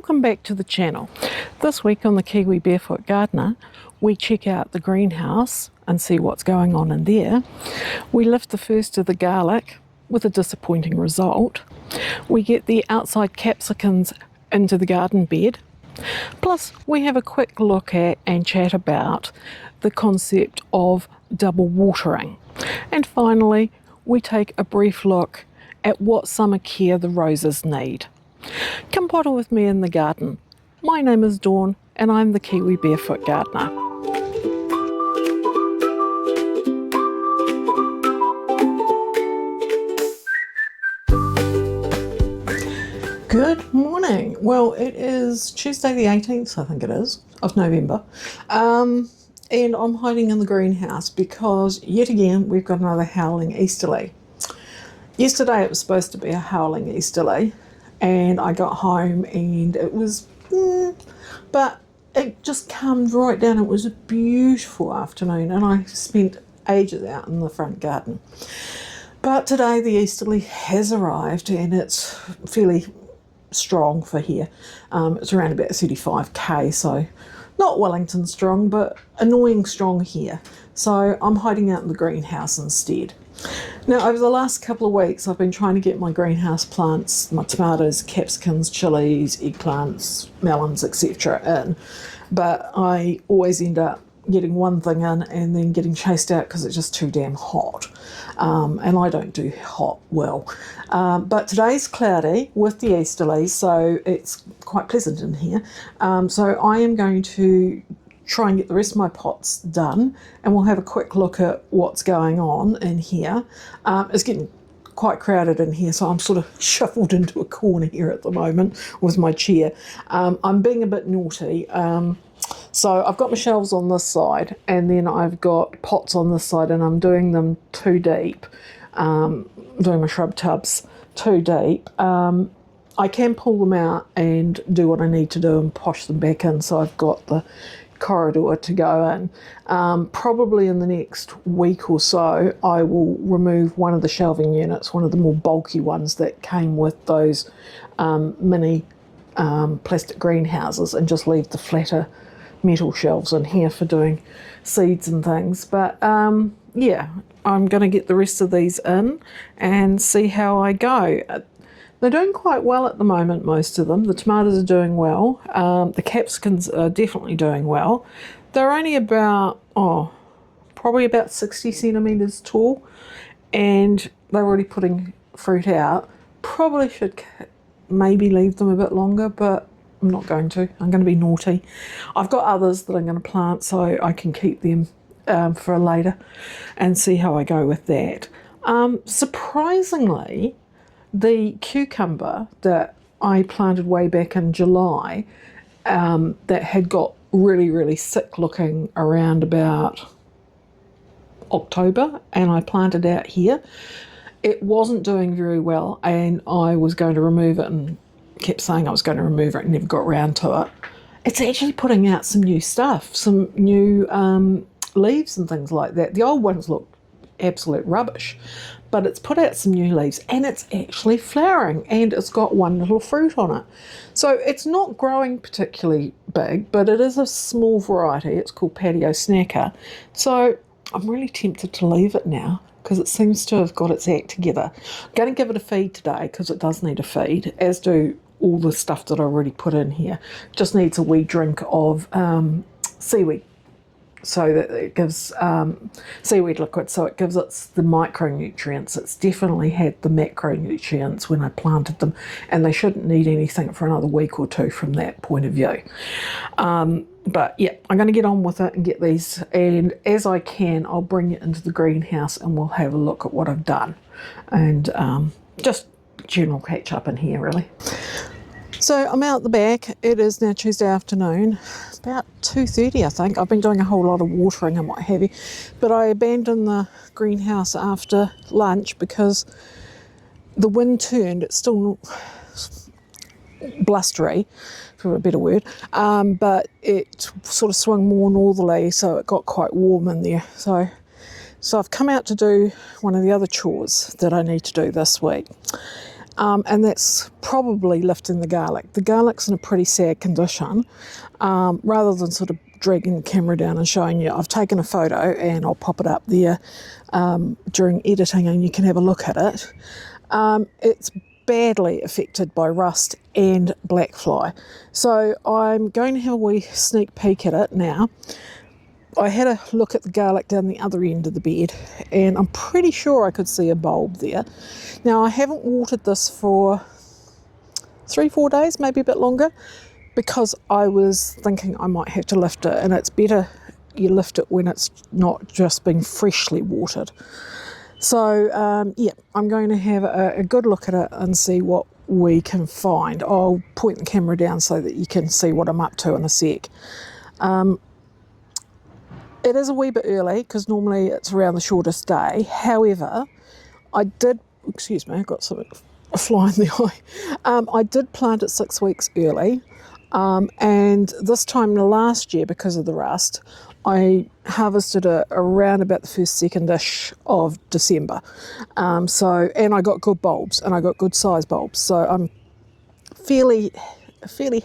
Welcome back to the channel. This week on the Kiwi Barefoot Gardener, we check out the greenhouse and see what's going on in there. We lift the first of the garlic with a disappointing result. We get the outside capsicums into the garden bed. Plus, we have a quick look at and chat about the concept of double watering. And finally, we take a brief look at what summer care the roses need. Come potter with me in the garden. My name is Dawn and I'm the Kiwi Barefoot Gardener. Good morning. Well, it is Tuesday the 18th, I think it is, of November. And I'm hiding in the greenhouse because yet again we've got another howling easterly. Yesterday it was supposed to be a howling easterly and I got home and it was, but it just calmed right down. It was a beautiful afternoon and I spent ages out in the front garden. But today the easterly has arrived and it's fairly strong for here. It's around about 35k, so not Wellington strong, but annoying strong here. So I'm hiding out in the greenhouse instead. Now, over the last couple of weeks, I've been trying to get my greenhouse plants, my tomatoes, capsicums, chilies, eggplants, melons, etc. in, but I always end up getting one thing in and then getting chased out because it's just too damn hot. And I don't do hot well. But today's cloudy with the easterlies, so it's quite pleasant in here. So I am going to try and get the rest of my pots done and we'll have a quick look at what's going on in here. It's getting quite crowded in here, so I'm sort of shuffled into a corner here at the moment with my chair. I'm being a bit naughty. So I've got my shelves on this side and then I've got pots on this side and I'm doing them too deep, doing my shrub tubs too deep. I can pull them out and do what I need to do and posh them back in, so I've got the corridor to go in. Probably in the next week or so I will remove one of the shelving units, one of the more bulky ones that came with those mini plastic greenhouses, and just leave the flatter metal shelves in here for doing seeds and things. But yeah, I'm going to get the rest of these in and see how I go. They're doing quite well at the moment, most of them. The tomatoes are doing well. The capsicums are definitely doing well. They're only about, probably about 60 centimetres tall, and they're already putting fruit out. Probably should maybe leave them a bit longer, but I'm not going to. I'm going to be naughty. I've got others that I'm going to plant so I can keep them for later and see how I go with that. Surprisingly, the cucumber that I planted way back in July that had got really sick looking around about October, and I planted out here, it wasn't doing very well and I was going to remove it and kept saying I was going to remove it and never got around to it. It's actually putting out some new stuff, some new leaves and things like that. The old ones look absolute rubbish, but it's put out some new leaves and it's actually flowering and it's got one little fruit on it. So it's not growing particularly big, but it is a small variety. It's called Patio Snacker. So I'm really tempted to leave it now because it seems to have got its act together. I'm going to give it a feed today because it does need a feed, as do all the stuff that I already put in here. Just needs a wee drink of seaweed, so that it gives seaweed liquid, so it gives it the micronutrients. It's definitely had the macronutrients when I planted them, and they shouldn't need anything for another week or two from that point of view. But yeah, I'm going to get on with it and get these, and as I can I'll bring it into the greenhouse and we'll have a look at what I've done and just general catch up in here really. So I'm out the back. It is now Tuesday afternoon, about 2:30 I think. I've been doing a whole lot of watering and what have you, but I abandoned the greenhouse after lunch because the wind turned. It's still blustery, for a better word, but it sort of swung more northerly, so it got quite warm in there. So I've come out to do one of the other chores that I need to do this week. and that's probably lifting the garlic. The garlic's in a pretty sad condition. Rather than sort of dragging the camera down and showing you, I've taken a photo and I'll pop it up there during editing and you can have a look at it. It's badly affected by rust and blackfly. So I'm going to have a wee sneak peek at it now. I had a look at the garlic down the other end of the bed and I'm pretty sure I could see a bulb there. Now I haven't watered this for 3-4 days, maybe a bit longer, because I was thinking I might have to lift it, and it's better you lift it when it's not just being freshly watered. So yeah, I'm going to have a good look at it and see what we can find. I'll point the camera down so that you can see what I'm up to in a sec. It is a wee bit early because normally it's around the shortest day. However, I did, excuse me, I got a fly in the eye. I did plant it 6 weeks early, and this time last year, because of the rust, I harvested it around about the first, second-ish of December. And I got good bulbs, and I got good size bulbs, so I'm fairly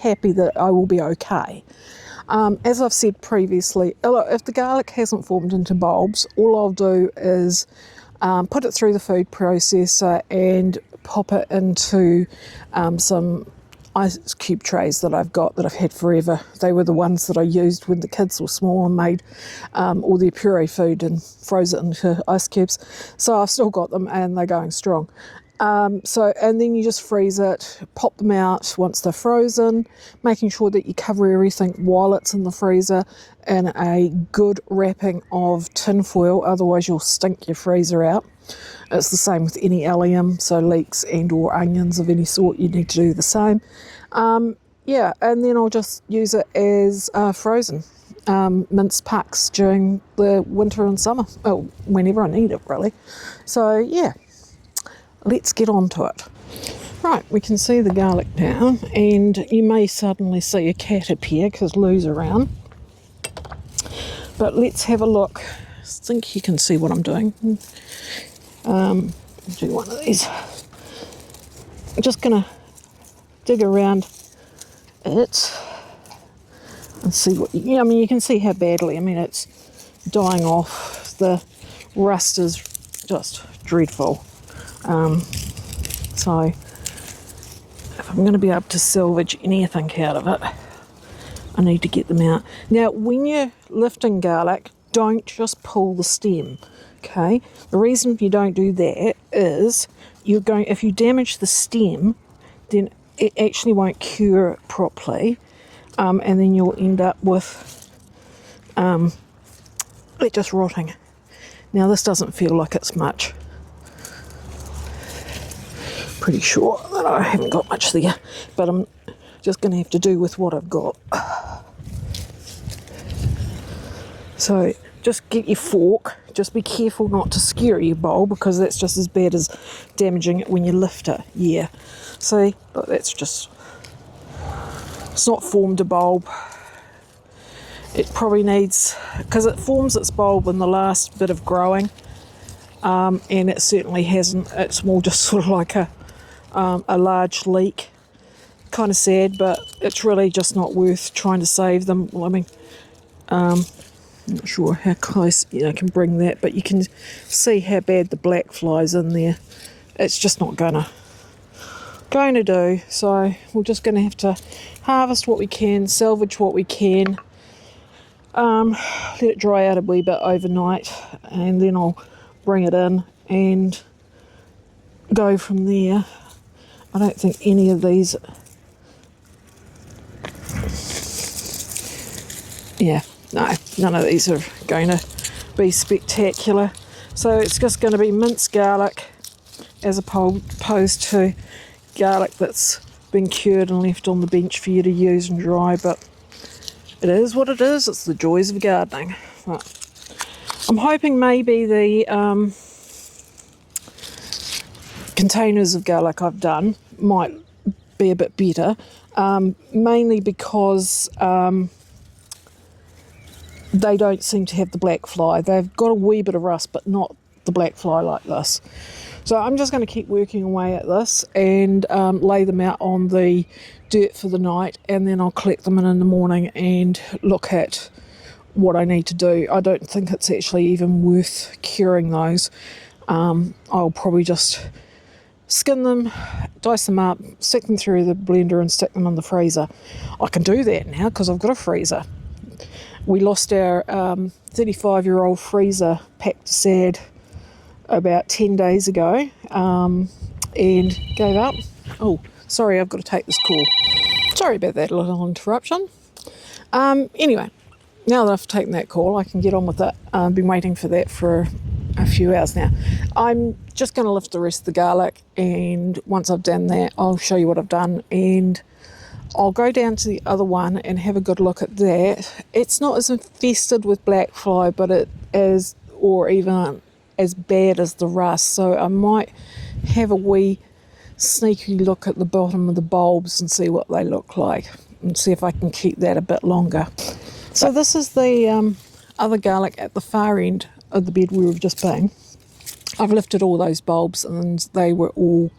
happy that I will be okay. As I've said previously, if the garlic hasn't formed into bulbs, all I'll do is put it through the food processor and pop it into some ice cube trays that I've got that I've had forever. They were the ones that I used when the kids were small and made all their puree food and froze it into ice cubes. So I've still got them and they're going strong. And then you just freeze it, pop them out once they're frozen, making sure that you cover everything while it's in the freezer in a good wrapping of tin foil, otherwise you'll stink your freezer out. It's the same with any allium, so leeks and or onions of any sort, you need to do the same. Yeah, and then I'll just use it as frozen minced packs during the winter and summer, whenever I need it really. So yeah, let's get on to it. Right, we can see the garlic now, and you may suddenly see a cat appear because Lou's around. But let's have a look. I think you can see what I'm doing. Do one of these. I'm just going to dig around it and see what you, I mean, you can see how badly, I mean, it's dying off. The rust is just dreadful. So if I'm going to be able to salvage anything out of it, I need to get them out. Now, when you're lifting garlic, don't just pull the stem, okay? The reason you don't do that is if you damage the stem, then it actually won't cure properly, and then you'll end up with it just rotting. Now, this doesn't feel like it's much. Pretty sure that I haven't got much there, but I'm just going to have to do with what I've got. So just get your fork, just be careful not to skewer your bowl, because that's just as bad as damaging it when you lift it. Yeah, see, but that's just, it's not formed a bulb. It probably needs, because it forms its bulb in the last bit of growing, and it certainly hasn't. It's more just sort of like a large leak. Kind of sad, but it's really just not worth trying to save them. Well, I mean, I'm not sure how close I can bring that, but you can see how bad the black fly's in there. It's just not going to do. So we're just going to have to harvest what we can, salvage what we can, let it dry out a wee bit overnight, and then I'll bring it in and go from there. I don't think any of these, yeah, no, none of these are going to be spectacular. So it's just going to be minced garlic as opposed to garlic that's been cured and left on the bench for you to use and dry. But it is what it is. It's the joys of gardening. But I'm hoping maybe the containers of garlic I've done might be a bit better, mainly because they don't seem to have the black fly. They've got a wee bit of rust, but not the black fly like this. So I'm just going to keep working away at this and lay them out on the dirt for the night, and then I'll collect them in the morning and look at what I need to do. I don't think it's actually even worth curing those. I'll probably just skin them, dice them up, stick them through the blender and stick them in the freezer. I can do that now because I've got a freezer. We lost our 35-year-old freezer packed sad about 10 days ago and gave up. Oh, sorry, I've got to take this call. Sorry about that little interruption. Anyway, now that I've taken that call, I can get on with it. I've been waiting for that for a few hours now. I'm just going to lift the rest of the garlic, and once I've done that, I'll show you what I've done, and I'll go down to the other one and have a good look at that. It's not as infested with blackfly, but it is, or even as bad as the rust, so I might have a wee sneaky look at the bottom of the bulbs and see what they look like, and see if I can keep that a bit longer. So this is the other garlic at the far end of the bed where we've just been. I've lifted all those bulbs, and they were all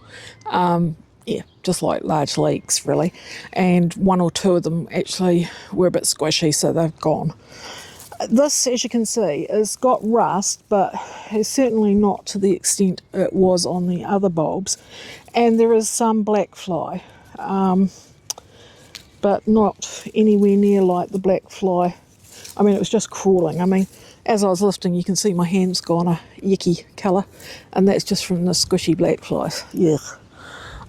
just like large leeks really, and one or two of them actually were a bit squishy, so they've gone. This, as you can see, has got rust, but is certainly not to the extent it was on the other bulbs, and there is some blackfly, but not anywhere near like the blackfly. I mean, it was just crawling. I mean, as I was lifting, you can see my hand's gone a yucky colour, and that's just from the squishy blackflies. Yuck.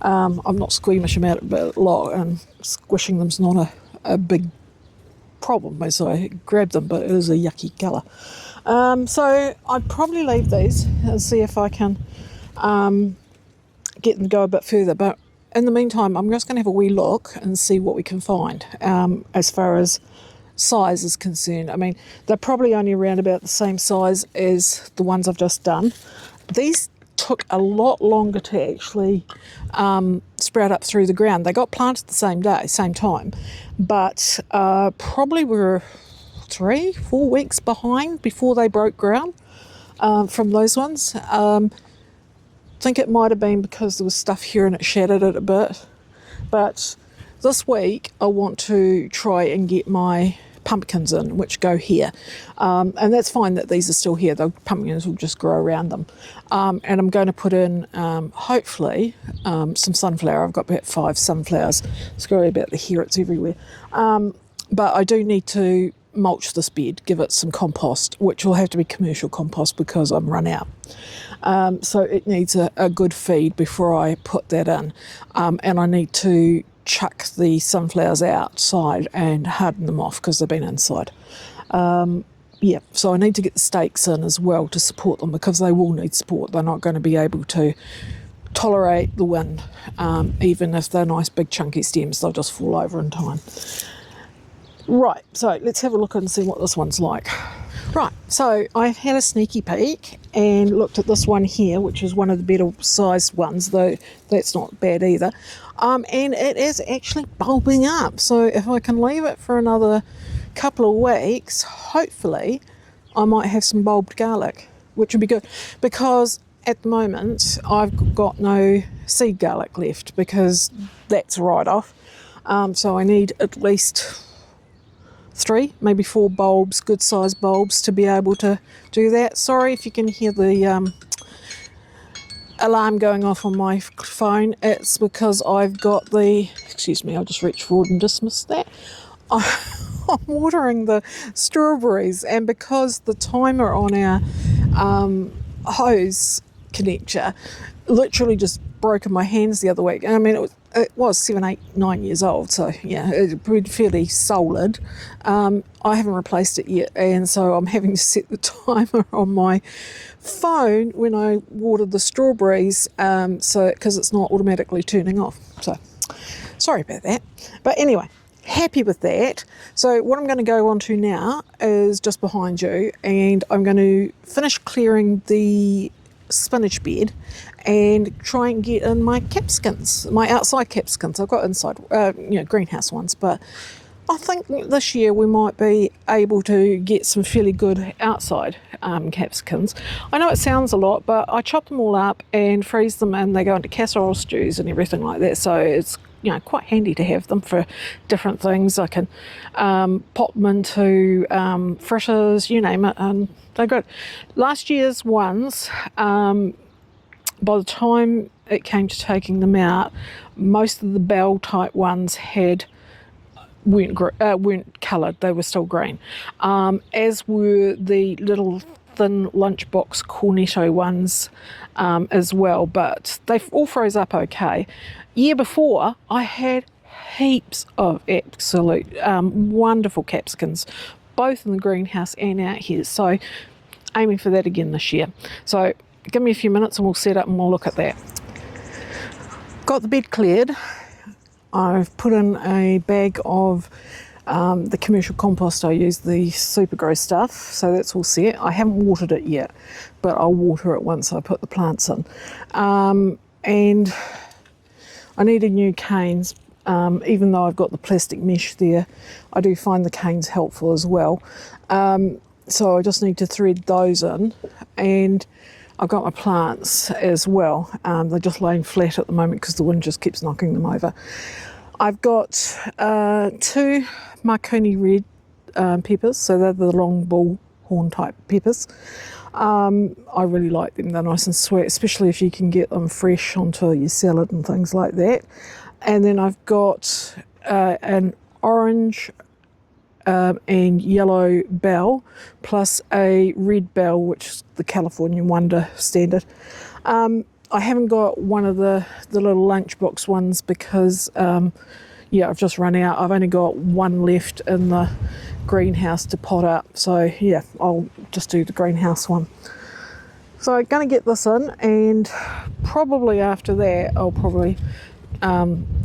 I'm not squeamish about it a lot, and squishing them's not a big problem as I grab them, but it is a yucky colour. So I'd probably leave these and see if I can get them to go a bit further, but in the meantime I'm just going to have a wee look and see what we can find as far as size is concerned. I mean, they're probably only around about the same size as the ones I've just done. These took a lot longer to actually sprout up through the ground. They got planted the same day, same time, but probably were 3-4 weeks behind before they broke ground from those ones. I think it might have been because there was stuff here and it shattered it a bit. But this week I want to try and get my pumpkins in, which go here, and that's fine that these are still here. The pumpkins will just grow around them, and I'm going to put in hopefully some sunflower. I've got about 5 sunflowers. Sorry about the hair, it's everywhere, but I do need to mulch this bed, give it some compost, which will have to be commercial compost because I'm run out, so it needs a good feed before I put that in, and I need to chuck the sunflowers outside and harden them off because they've been inside. So I need to get the stakes in as well to support them, because they will need support. They're not going to be able to tolerate the wind, even if they're nice big chunky stems. They'll just fall over in time. Right, so let's have a look and see what this one's like. Right, so I've had a sneaky peek and looked at this one here, which is one of the better sized ones, though that's not bad either. And it is actually bulbing up. So if I can leave it for another couple of weeks, hopefully I might have some bulbed garlic, which would be good, because at the moment I've got no seed garlic left because that's a write-off. So I need at least 3, maybe 4 bulbs, good sized bulbs, to be able to do that. Sorry if you can hear the alarm going off on my phone. It's because I've got the, excuse me, I'll just reach forward and dismiss that. I'm watering the strawberries, and because the timer on our hose connector literally just broke in my hands the other week. I mean, it was 7, 8, 9 years old, so yeah, it's pretty fairly solid. I haven't replaced it yet, and so I'm having to set the timer on my phone when I watered the strawberries, so because it's not automatically turning off. So sorry about that, but anyway, happy with that. So what I'm going to go on to now is just behind you, and I'm going to finish clearing the spinach bed and try and get in my capsicums, my outside capsicums. I've got inside, greenhouse ones, but I think this year we might be able to get some fairly good outside capsicums. I know it sounds a lot, but I chop them all up and freeze them, and they go into casserole stews and everything like that. So it's quite handy to have them for different things. I can pop them into fritters, you name it, and they're good. Last year's ones, by the time it came to taking them out, most of the bell type ones weren't coloured, they were still green, as were the little thin lunchbox cornetto ones as well, but they all froze up okay. Year before, I had heaps of absolute wonderful capsicums, both in the greenhouse and out here, so aiming for that again this year. So give me a few minutes and we'll set up and we'll look at that. Got the bed cleared. I've put in a bag of the commercial compost I use, the super gross stuff, so that's all set. I haven't watered it yet, but I'll water it once I put the plants in. And I needed new canes, even though I've got the plastic mesh there. I do find the canes helpful as well. So I just need to thread those in, and I've got my plants as well. They're just laying flat at the moment because the wind just keeps knocking them over. I've got 2 Marconi red peppers, so they're the long bullhorn type peppers. I really like them, they're nice and sweet, especially if you can get them fresh onto your salad and things like that. And then I've got an orange and yellow bell, plus a red bell, which is the California Wonder standard. I haven't got one of the little lunchbox ones because I've just run out. I've only got one left in the greenhouse to pot up, so yeah, I'll just do the greenhouse one. So I'm going to get this in, and probably after that I'll probably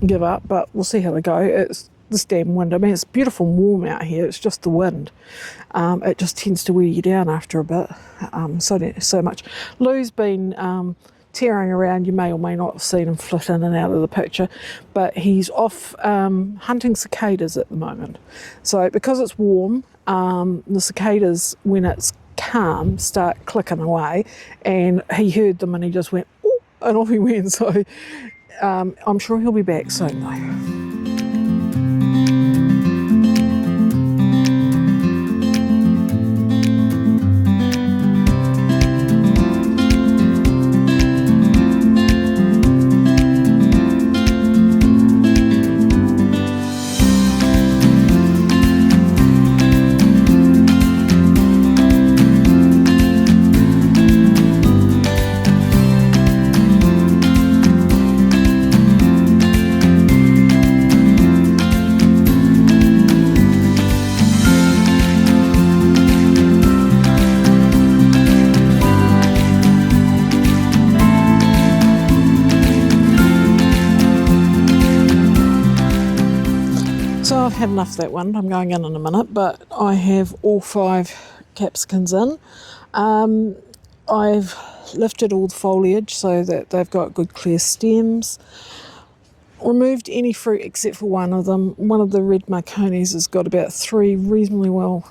give up, but we'll see how they go. It's this damn wind. I mean, it's beautiful and warm out here, it's just the wind. It just tends to wear you down after a bit, so much. Lou's been tearing around. You may or may not have seen him flit in and out of the picture, but he's off hunting cicadas at the moment. So because it's warm, the cicadas, when it's calm, start clicking away, and he heard them and he just went, "Ooh," and off he went. So I'm sure he'll be back soon though. So I've had enough of that one. I'm going in a minute, but I have all 5 capsicums in. I've lifted all the foliage so that they've got good clear stems. Removed any fruit except for one of them. One of the red Marconis has got about 3 reasonably well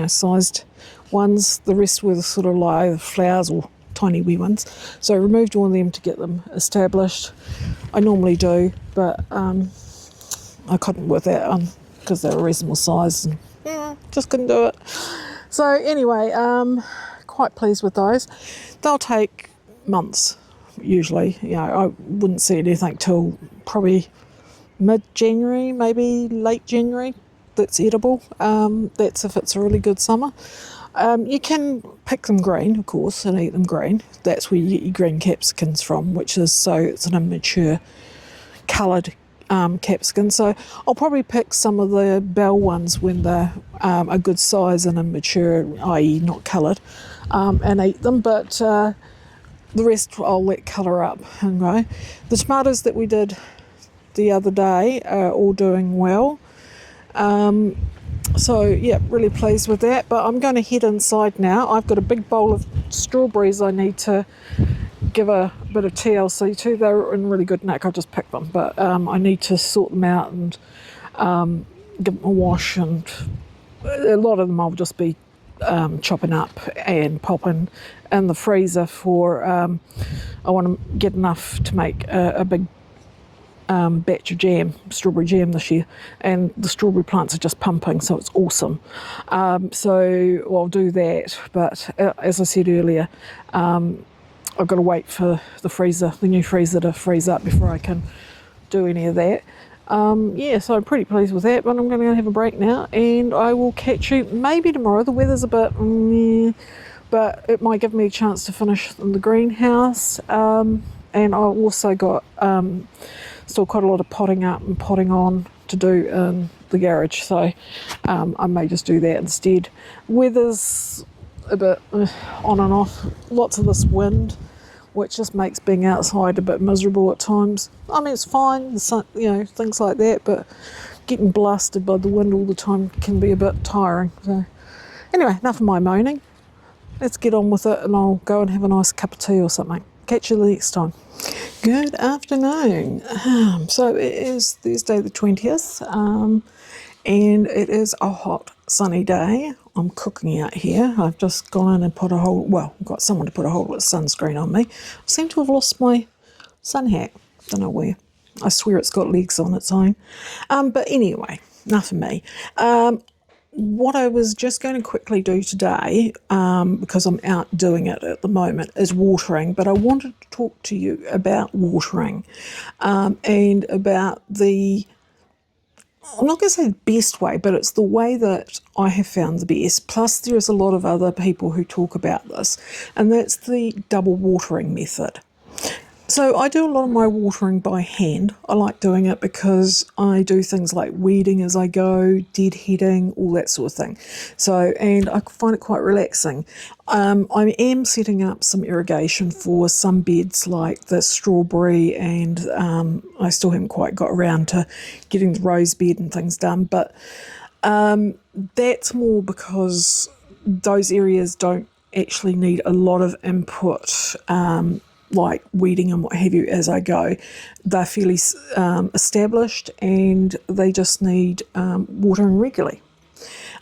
sized ones. The rest were the sort of like flowers or tiny wee ones. So I removed all of them to get them established. I normally do, but I couldn't with that because they were reasonable size, and just couldn't do it. So anyway, quite pleased with those. They'll take months usually. I wouldn't see anything till probably mid-January, maybe late January. That's edible. That's if it's a really good summer. You can pick them green, of course, and eat them green. That's where you get your green capsicums from, which is so it's an immature coloured capsicum. So I'll probably pick some of the bell ones when they're a good size and immature, i.e. not coloured, and eat them, but the rest I'll let colour up and go. The tomatoes that we did the other day are all doing well, so yeah, really pleased with that. But I'm going to head inside now. I've got a big bowl of strawberries I need to give a bit of TLC to. They're in really good nick. I just picked them, but I need to sort them out and give them a wash, and a lot of them I'll just be chopping up and popping in the freezer for, I want to get enough to make a big batch of jam, strawberry jam this year, and the strawberry plants are just pumping, so it's awesome. So I'll do that, but as I said earlier, I've got to wait for the new freezer to freeze up before I can do any of that. Yeah, so I'm pretty pleased with that, but I'm going to have a break now, and I will catch you maybe tomorrow. The weather's a bit but it might give me a chance to finish in the greenhouse, and I've also got still quite a lot of potting up and potting on to do in the garage, so I may just do that instead. Weather's a bit on and off, lots of this wind, which just makes being outside a bit miserable at times. I mean, it's fine, the sun, things like that, but getting blasted by the wind all the time can be a bit tiring. So anyway, enough of my moaning. Let's get on with it, and I'll go and have a nice cup of tea or something. Catch you the next time. Good afternoon. So it is Thursday the 20th, and it is a hot sunny day. I'm cooking out here. I've just gone in and got someone to put a whole lot of sunscreen on me. I seem to have lost my sun hat. Don't know where. I swear it's got legs on its own. But anyway, enough of me. What I was just going to quickly do today, because I'm out doing it at the moment, is watering. But I wanted to talk to you about watering, and about I'm not going to say the best way, but it's the way that I have found the best. Plus, there's a lot of other people who talk about this, and that's the double watering method. So I do a lot of my watering by hand. I like doing it because I do things like weeding as I go, deadheading, all that sort of thing. And I find it quite relaxing. I am setting up some irrigation for some beds like the strawberry, and I still haven't quite got around to getting the rose bed and things done, but that's more because those areas don't actually need a lot of input, like weeding and what have you as I go. They're fairly established, and they just need watering regularly.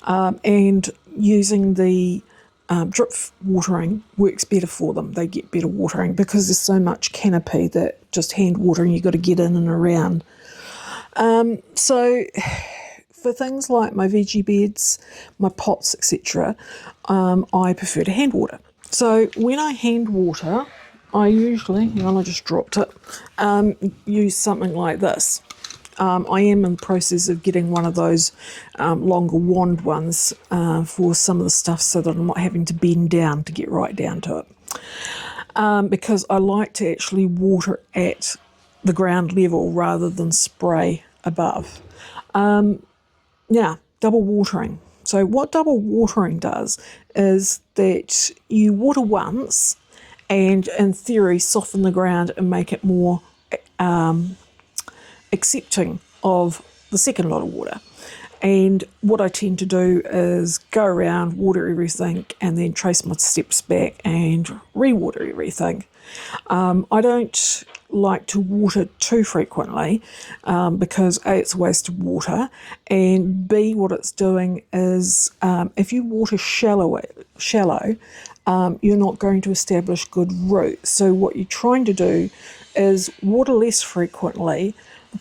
And using the drip watering works better for them. They get better watering because there's so much canopy that just hand watering you've got to get in and around. So for things like my veggie beds, my pots, etc., I prefer to hand water. So when I hand water, I usually, I just dropped it, use something like this. I am in the process of getting one of those longer wand ones for some of the stuff, so that I'm not having to bend down to get right down to it. Because I like to actually water at the ground level rather than spray above. Now, double watering. So what double watering does is that you water once, and in theory soften the ground and make it more accepting of the second lot of water. And what I tend to do is go around, water everything, and then trace my steps back and re-water everything. I don't like to water too frequently because A, it's a waste of water, and B, what it's doing is if you water shallow, you're not going to establish good roots. So what you're trying to do is water less frequently,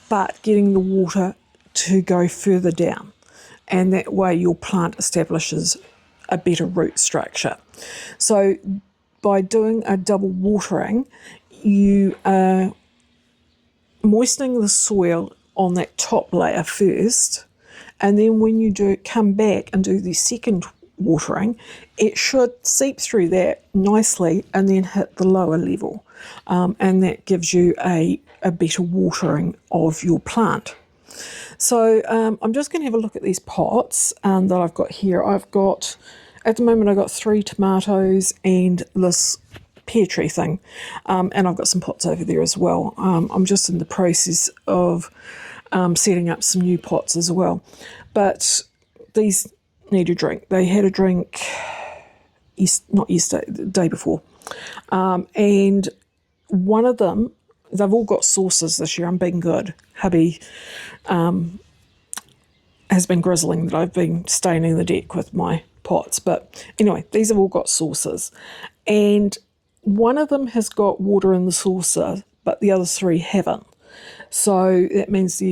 but getting the water to go further down, and that way your plant establishes a better root structure. So by doing a double watering, you are moistening the soil on that top layer first, and then when you do come back and do the second watering, it should seep through that nicely and then hit the lower level, and that gives you a better watering of your plant. So I'm just going to have a look at these pots that I've got here. At the moment I've got 3 tomatoes and this pear tree thing, and I've got some pots over there as well. I'm just in the process of setting up some new pots as well, but these need a drink. They had a drink not yesterday, the day before, and one of them, they've all got sauces this year. I'm being good. Hubby has been grizzling that I've been staining the deck with my pots. But anyway, these have all got saucers. And one of them has got water in the saucer, but the other three haven't. So that means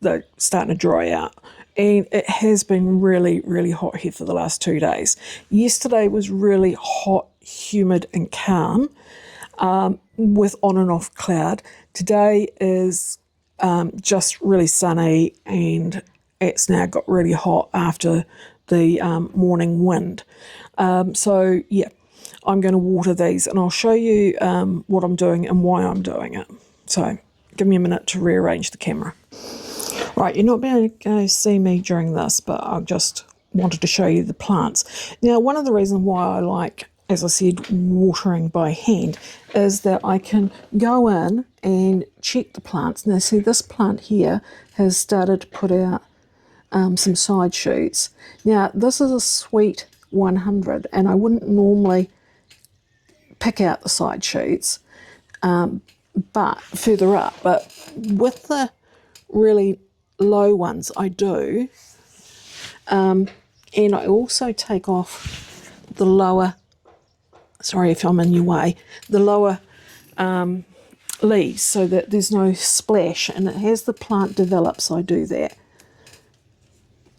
they're starting to dry out. And it has been really, really hot here for the last 2 days. Yesterday was really hot, humid and calm, with on and off cloud. Today is just really sunny, and it's now got really hot after the morning wind. So yeah, I'm going to water these, and I'll show you what I'm doing and why I'm doing it. So give me a minute to rearrange the camera. Right, you're not going to see me during this, but I just wanted to show you the plants. Now, one of the reasons why I like, as I said, watering by hand is that I can go in and check the plants. Now, see, this plant here has started to put out some side shoots. Now, this is a sweet 100, and I wouldn't normally pick out the side shoots, but further up. But with the really low ones, I do. And I also take off the lower, sorry if I'm in your way, the lower leaves so that there's no splash, and it has the plant develop, so I do that.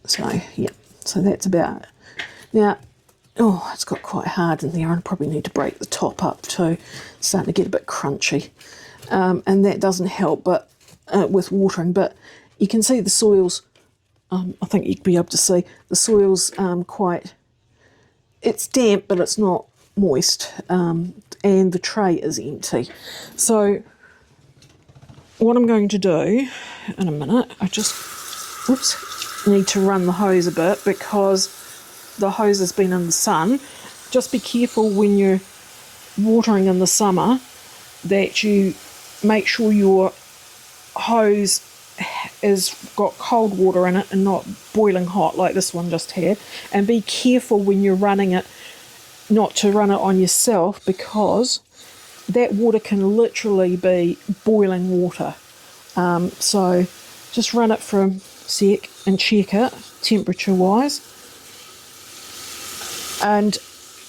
So yeah, so that's about it. Now, oh, it's got quite hard in there, and I probably need to break the top up too. It's starting to get a bit crunchy, and that doesn't help but with watering. But you can see the soil's, I think you'd be able to see, the soil's quite, it's damp but it's not moist, and the tray is empty. So what I'm going to do in a minute, I just, need to run the hose a bit because the hose has been in the sun. Just be careful when you're watering in the summer that you make sure your hose has got cold water in it and not boiling hot like this one just had. And be careful when you're running it not to run it on yourself, because that water can literally be boiling water. So just run it for a sec and check it temperature wise, and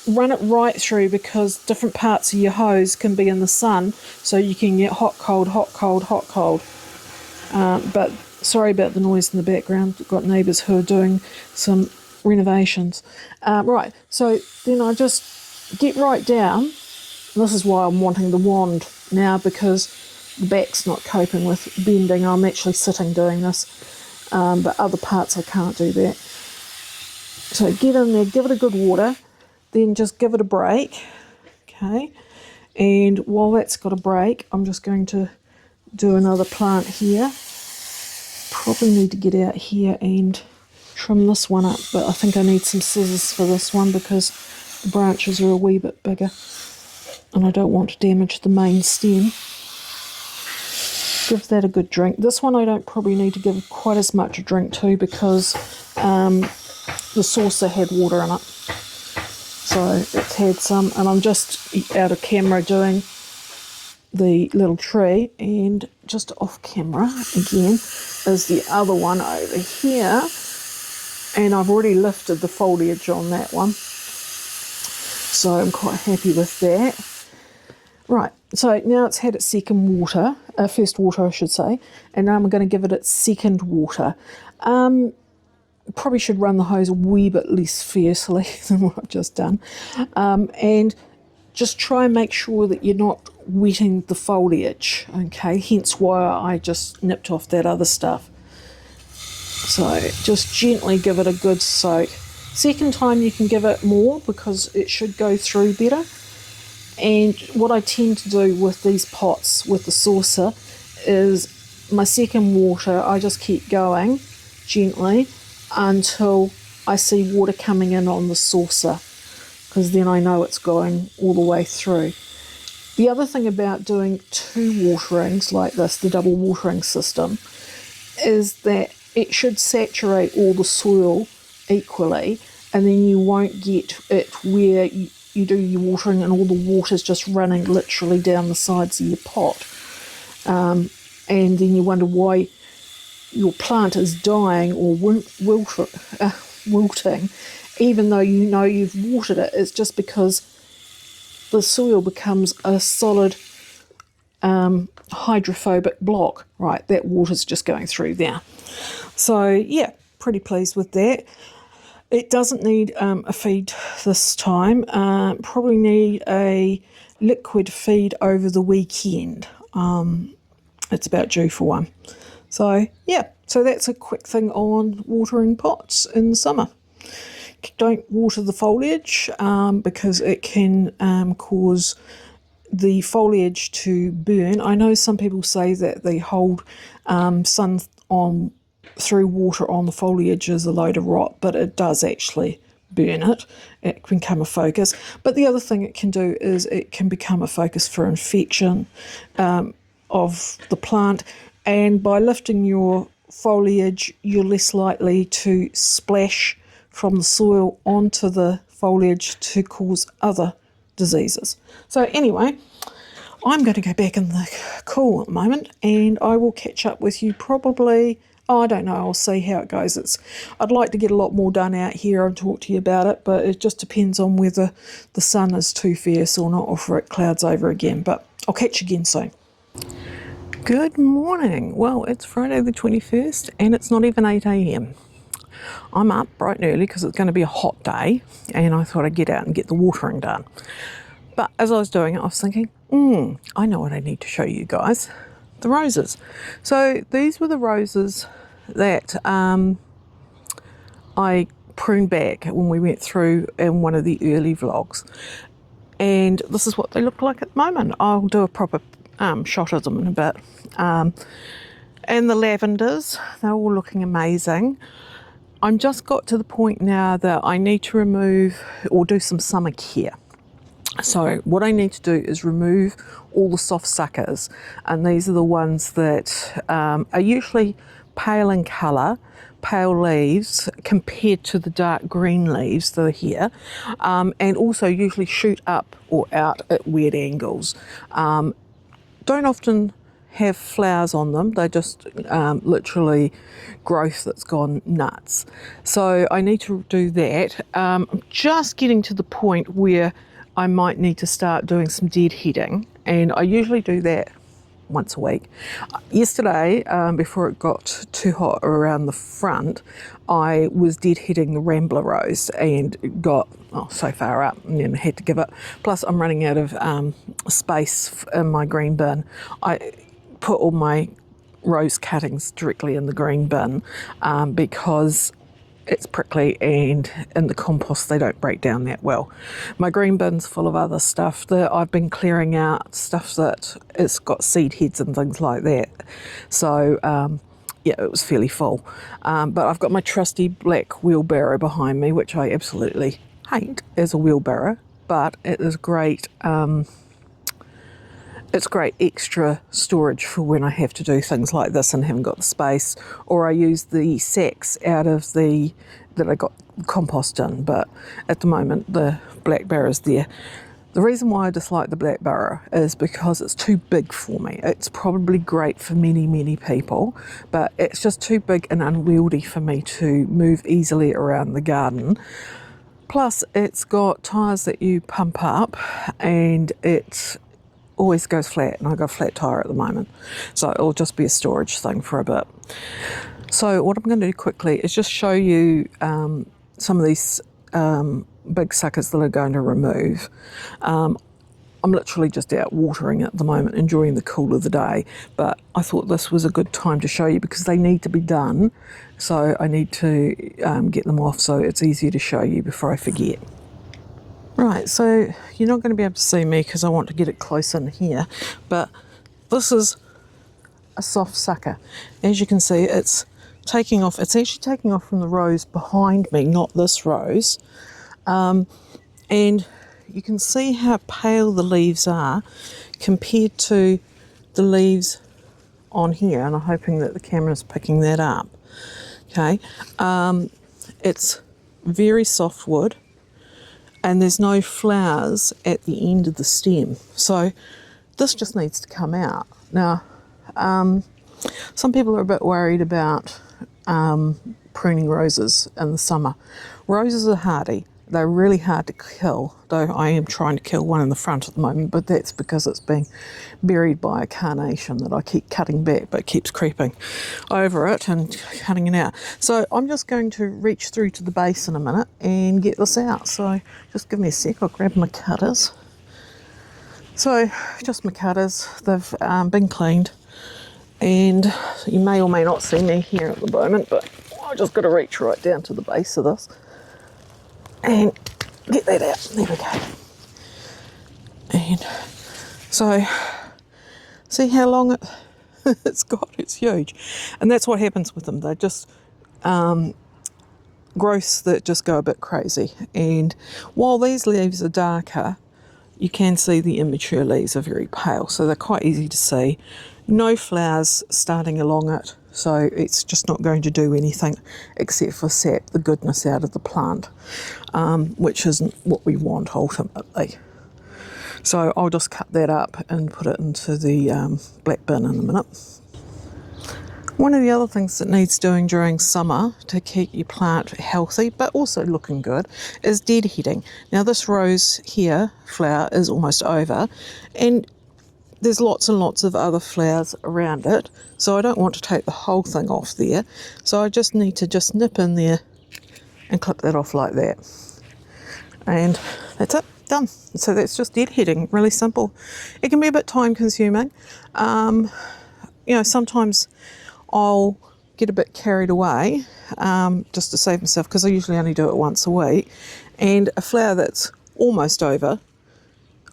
run it right through, because different parts of your hose can be in the sun, so you can get hot, cold, hot, cold, hot, cold. But sorry about the noise in the background. We've got neighbours who are doing some renovations. Right, so then I just get right down. This is why I'm wanting the wand now, because the back's not coping with bending. I'm actually sitting doing this, but other parts I can't do that. So get in there, give it a good water, then just give it a break, okay? And while that's got a break, I'm just going to do another plant here. Probably need to get out here and trim this one up, but I think I need some scissors for this one because the branches are a wee bit bigger and I don't want to damage the main stem. Give that a good drink. This one I don't probably need to give quite as much a drink to, because the saucer had water in it, so it's had some, and I'm just out of camera doing the little tree, and just off camera again is the other one over here, and I've already lifted the foliage on that one, so I'm quite happy with that. Right, so now it's had its second water, first water I should say, and now I'm going to give it its second water. Probably should run the hose a wee bit less fiercely than what I've just done, and just try and make sure that you're not wetting the foliage, okay, hence why I just nipped off that other stuff. So just gently give it a good soak. Second time you can give it more because it should go through better. And what I tend to do with these pots with the saucer is my second water, I just keep going gently until I see water coming in on the saucer, because then I know it's going all the way through. The other thing about doing two waterings like this, the double watering system, is that it should saturate all the soil equally, and then you won't get it where you do your watering and all the water's just running literally down the sides of your pot. And then you wonder why your plant is dying or wilting, even though you know you've watered it. It's just because the soil becomes a solid hydrophobic block. Right, that water's just going through there. So yeah, pretty pleased with that. It doesn't need a feed this time. Probably need a liquid feed over the weekend. It's about due for one. So yeah, so that's a quick thing on watering pots in the summer. Don't water the foliage because it can cause the foliage to burn. I know some people say that they hold sun on through water on the foliage is a load of rot, but it does actually burn it. It can become a focus. But the other thing it can do is it can become a focus for infection of the plant. And by lifting your foliage, you're less likely to splash from the soil onto the foliage to cause other diseases. So anyway, I'm going to go back in the cool at the moment, and I will catch up with you probably, I don't know, I'll see how it goes. I'd like to get a lot more done out here and talk to you about it, but it just depends on whether the sun is too fierce or not, or if it clouds over again. But I'll catch you again soon. Good morning. Well, it's Friday the 21st and it's not even 8 a.m. I'm up bright and early because it's going to be a hot day, and I thought I'd get out and get the watering done. But as I was doing it, I was thinking, I know what I need to show you guys. The roses. So these were the roses that I pruned back when we went through in one of the early vlogs. And this is what they look like at the moment. I'll do a proper shot of them in a bit. And the lavenders, they're all looking amazing. I'm just got to the point now that I need to remove or do some summer care. So what I need to do is remove all the soft suckers, and these are the ones that are usually pale in colour, pale leaves compared to the dark green leaves that are here, and also usually shoot up or out at weird angles. Don't often have flowers on them, they're just literally growth that's gone nuts. So I need to do that. I'm just getting to the point where I might need to start doing some deadheading, and I usually do that once a week. Yesterday, before it got too hot around the front, I was deadheading the Rambler Rose and got so far up and then had to give up. Plus I'm running out of space in my green bin. I put all my rose cuttings directly in the green bin because it's prickly, and in the compost they don't break down that well. My green bin's full of other stuff that I've been clearing out, stuff that it's got seed heads and things like that. So yeah, it was fairly full. But I've got my trusty black wheelbarrow behind me, which I absolutely hate as a wheelbarrow, but it is great. It's great extra storage for when I have to do things like this and haven't got the space, or I use the sacks out of that I got compost in, but at the moment the black barrow's there. The reason why I dislike the black barrow is because it's too big for me. It's probably great for many people, but it's just too big and unwieldy for me to move easily around the garden. Plus it's got tyres that you pump up, and it always goes flat, and I've got a flat tyre at the moment, so it'll just be a storage thing for a bit. So what I'm going to do quickly is just show you some of these big suckers that I'm going to remove. I'm literally just out watering at the moment, enjoying the cool of the day, but I thought this was a good time to show you because they need to be done, so I need to get them off so it's easier to show you before I forget. Right, so you're not going to be able to see me because I want to get it close in here, but this is a soft sucker. As you can see, it's taking off. It's actually taking off from the rose behind me, not this rose. And you can see how pale the leaves are compared to the leaves on here, and I'm hoping that the camera's picking that up. Okay, it's very soft wood, and there's no flowers at the end of the stem. So this just needs to come out. Now, Some people are a bit worried about pruning roses in the summer. Roses are hardy. They're really hard to kill, though I am trying to kill one in the front at the moment, but that's because it's being buried by a carnation that I keep cutting back, but keeps creeping over it and cutting it out. So I'm just going to reach through to the base in a minute and get this out. So just give me a sec, I'll grab my cutters. So just my cutters, they've been cleaned, and you may or may not see me here at the moment, but I've just got to reach right down to the base of this and get that out. There we go. And so see how long it's got? It's huge. And that's what happens with them. They're just growths that just go a bit crazy. And while these leaves are darker, you can see the immature leaves are very pale, so they're quite easy to see. No flowers starting along it, so it's just not going to do anything except for sap the goodness out of the plant, which isn't what we want ultimately. So I'll just cut that up and put it into the black bin in a minute. One of the other things that needs doing during summer to keep your plant healthy but also looking good is deadheading. Now this rose here flower is almost over, and there's lots and lots of other flowers around it, so I don't want to take the whole thing off there. So I just need to just nip in there and clip that off like that. And that's it, done. So that's just deadheading, really simple. It can be a bit time consuming. Sometimes I'll get a bit carried away just to save myself, because I usually only do it once a week. And a flower that's almost over,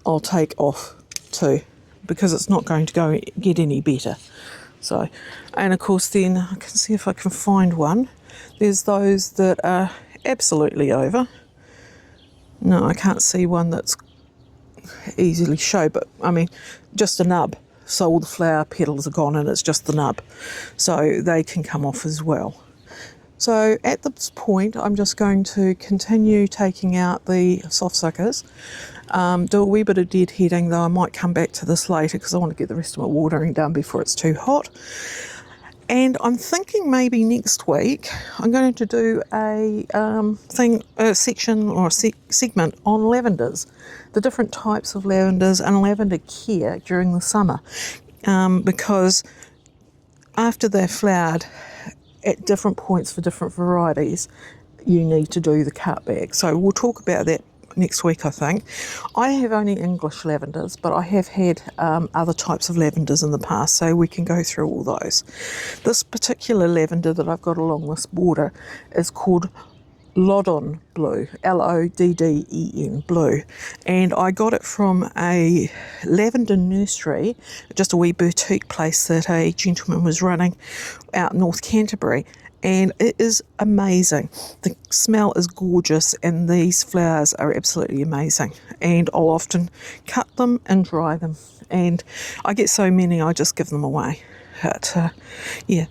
I'll take off too, because it's not going to get any better. So, and of course then I can see if I can find one. There's those that are absolutely over. No, I can't see one that's easily show, but I mean just a nub. So all the flower petals are gone and it's just the nub. So they can come off as well. So at this point, I'm just going to continue taking out the soft suckers, do a wee bit of deadheading, though I might come back to this later because I want to get the rest of my watering done before it's too hot. And I'm thinking maybe next week I'm going to do a section or a segment on lavenders, the different types of lavenders and lavender care during the summer, because after they're flowered at different points for different varieties, you need to do the cutback. So we'll talk about that next week, I think. I have only English lavenders, but I have had other types of lavenders in the past, so we can go through all those. This particular lavender that I've got along this border is called Loddon Blue, Lodden Blue, and I got it from a lavender nursery, just a wee boutique place that a gentleman was running out North Canterbury, and it is amazing. The smell is gorgeous and these flowers are absolutely amazing, and I'll often cut them and dry them, and I get so many I just give them away. But yeah,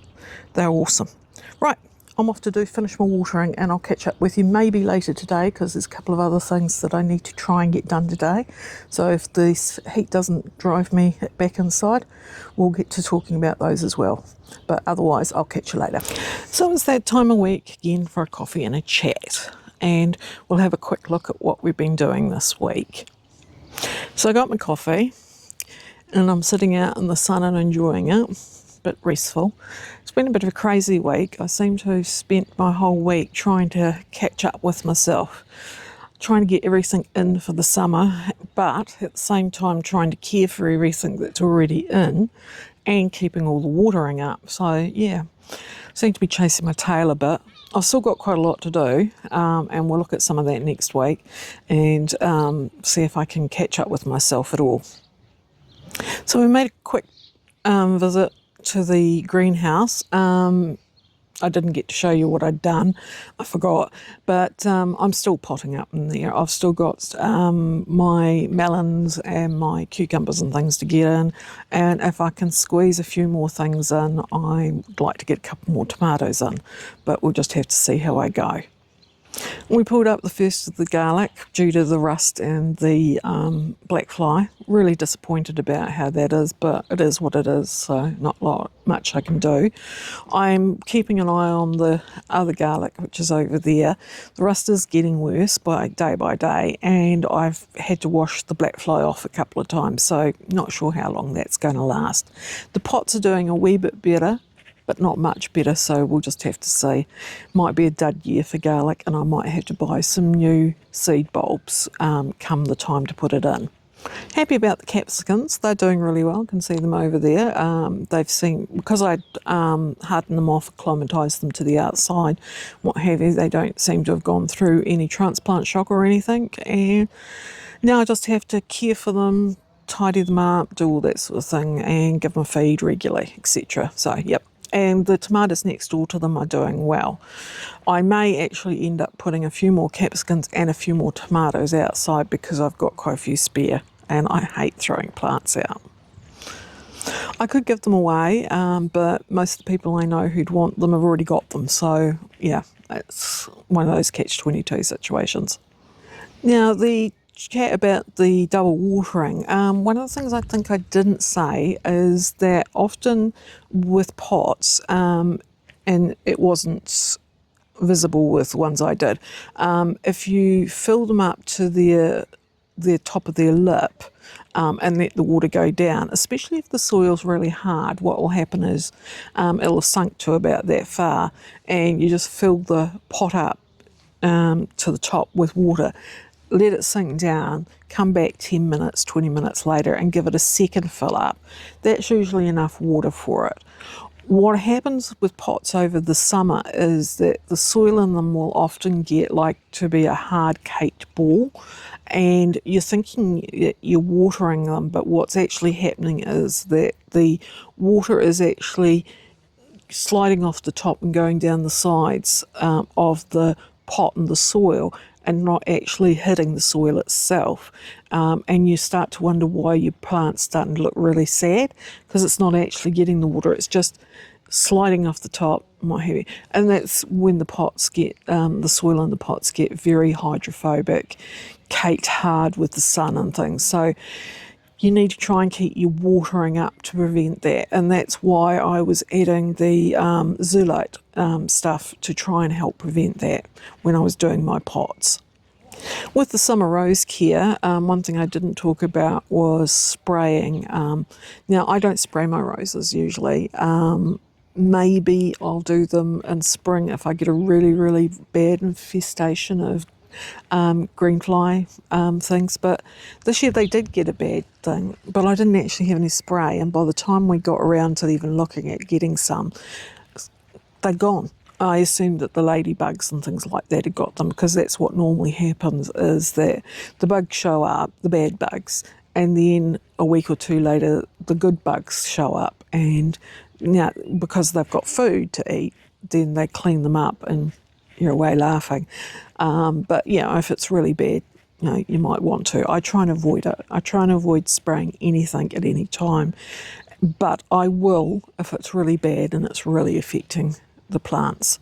they're awesome. Right, I'm off to finish my watering, and I'll catch up with you maybe later today because there's a couple of other things that I need to try and get done today. So if this heat doesn't drive me back inside, we'll get to talking about those as well. But otherwise, I'll catch you later. So it's that time of week again for a coffee and a chat, and we'll have a quick look at what we've been doing this week. So I got my coffee and I'm sitting out in the sun and enjoying it. Bit restful. It's been a bit of a crazy week. I seem to have spent my whole week trying to catch up with myself, trying to get everything in for the summer, but at the same time trying to care for everything that's already in and keeping all the watering up. So yeah, seem to be chasing my tail a bit. I've still got quite a lot to do, and we'll look at some of that next week and see if I can catch up with myself at all. So we made a quick visit to the greenhouse. I didn't get to show you what I'd done, I forgot, but I'm still potting up in there. I've still got my melons and my cucumbers and things to get in, and if I can squeeze a few more things in, I'd like to get a couple more tomatoes in, but we'll just have to see how I go. We pulled up the first of the garlic due to the rust and the blackfly. Really disappointed about how that is, but it is what it is, so not much I can do. I'm keeping an eye on the other garlic, which is over there. The rust is getting worse by day, and I've had to wash the blackfly off a couple of times, so not sure how long that's going to last. The pots are doing a wee bit better, but not much better, so we'll just have to see. Might be a dud year for garlic, and I might have to buy some new seed bulbs come the time to put it in. Happy about the capsicums. They're doing really well. I can see them over there. They've seen, because I hardened them off, acclimatised them to the outside, what have you, they don't seem to have gone through any transplant shock or anything, and now I just have to care for them, tidy them up, do all that sort of thing, and give them a feed regularly, etc. So, yep. And the tomatoes next door to them are doing well. I may actually end up putting a few more capsicums and a few more tomatoes outside because I've got quite a few spare, and I hate throwing plants out. I could give them away, but most of the people I know who'd want them have already got them. So, yeah, it's one of those catch-22 situations. Now, the chat about the double watering. One of the things I think I didn't say is that often with pots, and it wasn't visible with the ones I did, if you fill them up to their top of their lip and let the water go down, especially if the soil's really hard, what will happen is it'll have sunk to about that far, and you just fill the pot up to the top with water. Let it sink down, come back 10 minutes, 20 minutes later and give it a second fill up. That's usually enough water for it. What happens with pots over the summer is that the soil in them will often get like to be a hard caked ball, and you're thinking that you're watering them, but what's actually happening is that the water is actually sliding off the top and going down the sides of the pot and the soil, and not actually hitting the soil itself. And you start to wonder why your plant's starting to look really sad, because it's not actually getting the water, it's just sliding off the top, what have you. And that's when the pots get, the soil in the pots get very hydrophobic, caked hard with the sun and things. So you need to try and keep your watering up to prevent that, and that's why I was adding the zeolite stuff to try and help prevent that when I was doing my pots. With the summer rose care, one thing I didn't talk about was spraying. Now, I don't spray my roses usually. Maybe I'll do them in spring if I get a really, really bad infestation of green fly things, but this year they did get a bad thing, but I didn't actually have any spray, and by the time we got around to even looking at getting some, they'd gone. I assumed that the ladybugs and things like that had got them, because that's what normally happens, is that the bugs show up, the bad bugs, and then a week or two later the good bugs show up, and now because they've got food to eat, then they clean them up and you're away laughing. But yeah, if it's really bad, you might want to. I try and avoid it. I try and avoid spraying anything at any time, but I will if it's really bad and it's really affecting the plants.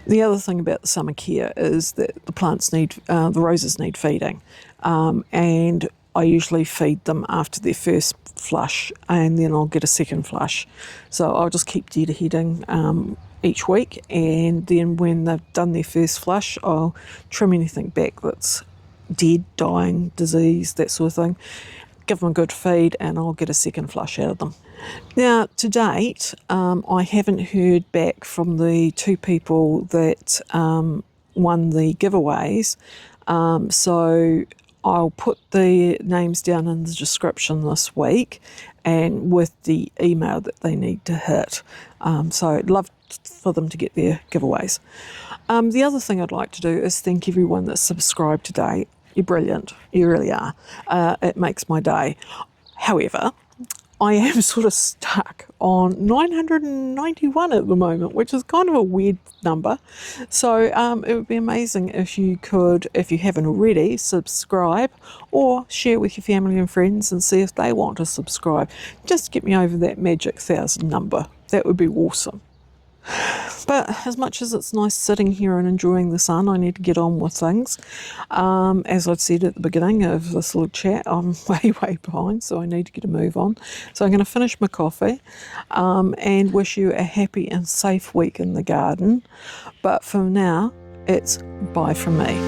The other thing about the summer care is that the plants need, the roses need feeding, and I usually feed them after their first flush, and then I'll get a second flush. So I'll just keep deadheading each week, and then when they've done their first flush, I'll trim anything back that's dead, dying, disease, that sort of thing, give them a good feed, and I'll get a second flush out of them. Now, to date, I haven't heard back from the two people that won the giveaways, so I'll put the names down in the description this week, and with the email that they need to hit. So I'd love for them to get their giveaways. The other thing I'd like to do is thank everyone that's subscribed today. You're brilliant, you really are. It makes my day. However, I am sort of stuck on 991 at the moment, which is kind of a weird number. So it would be amazing if you could, if you haven't already, subscribe or share with your family and friends and see if they want to subscribe. Just get me over that magic 1,000 number. That would be awesome. But as much as it's nice sitting here and enjoying the sun, I need to get on with things. As I'd said at the beginning of this little chat, I'm way behind, so I need to get a move on. So I'm going to finish my coffee and wish you a happy and safe week in the garden. But for now, it's bye from me.